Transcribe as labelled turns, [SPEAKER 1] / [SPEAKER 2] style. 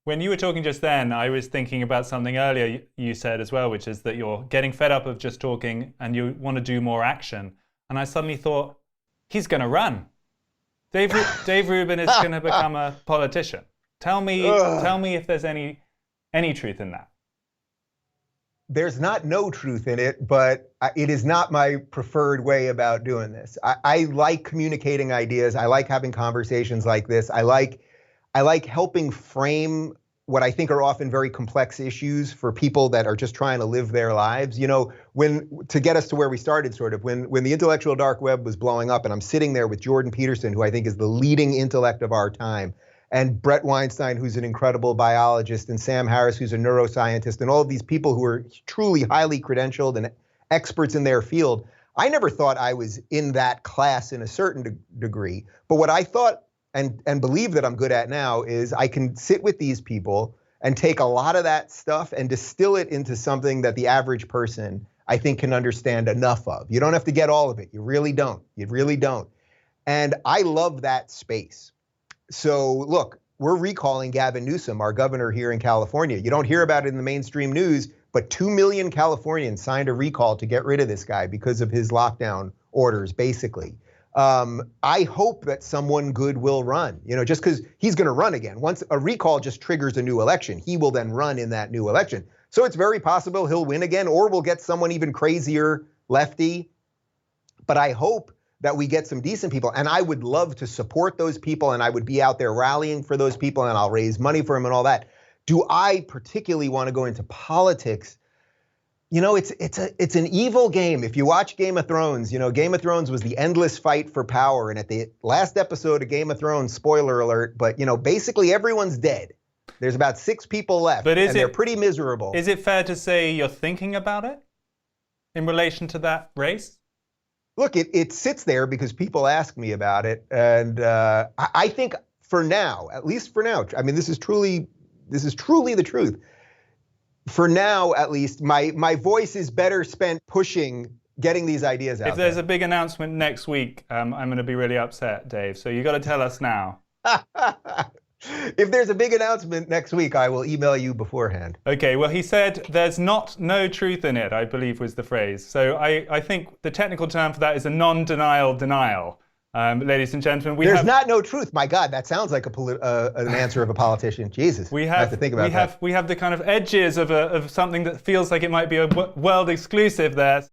[SPEAKER 1] When you were talking just then, I was thinking about something earlier you said as well, which is that you're getting fed up of just talking and you want to do more action. And I suddenly thought, he's going to run. Dave Rubin is going to become a politician. Tell me if there's any truth in that.
[SPEAKER 2] There's no truth in it, but it is not my preferred way about doing this. I like communicating ideas. I like having conversations like this. I like helping frame what I think are often very complex issues for people that are just trying to live their lives. You know, to get us to where we started, sort of, when the intellectual dark web was blowing up, and I'm sitting there with Jordan Peterson, who I think is the leading intellect of our time, and Brett Weinstein, who's an incredible biologist, and Sam Harris, who's a neuroscientist, and all of these people who are truly highly credentialed and experts in their field. I never thought I was in that class in a certain degree, but what I thought and believe that I'm good at now is I can sit with these people and take a lot of that stuff and distill it into something that the average person, I think, can understand enough of. You don't have to get all of it. You really don't. You really don't. And I love that space. So look, we're recalling Gavin Newsom, our governor here in California. You don't hear about it in the mainstream news, but 2 million Californians signed a recall to get rid of this guy because of his lockdown orders, basically. I hope that someone good will run, just because he's going to run again. Once a recall just triggers a new election, he will then run in that new election. So it's very possible he'll win again, or we'll get someone even crazier lefty. But I hope that we get some decent people, and I would love to support those people, and I would be out there rallying for those people, and I'll raise money for them and all that. Do I particularly want to go into politics? It's an evil game. If you watch Game of Thrones, Game of Thrones was the endless fight for power. And at the last episode of Game of Thrones, spoiler alert, but basically everyone's dead. There's about 6 people left, and they're pretty miserable.
[SPEAKER 1] Is it fair to say you're thinking about it in relation to that race?
[SPEAKER 2] Look, it sits there because people ask me about it. And I think for now, at least for now, I mean, this is truly the truth. For now, at least, my voice is better spent getting these ideas out.
[SPEAKER 1] If there's a big announcement next week, I'm going to be really upset, Dave. So you got to tell us now.
[SPEAKER 2] If there's a big announcement next week, I will email you beforehand.
[SPEAKER 1] Okay, well, he said there's no truth in it, I believe was the phrase. So I think the technical term for that is a non-denial denial. Ladies and gentlemen,
[SPEAKER 2] there's no truth. My God, that sounds like an answer of a politician. Jesus, I have to think about that.
[SPEAKER 1] We have the kind of edges of something that feels like it might be a world exclusive there.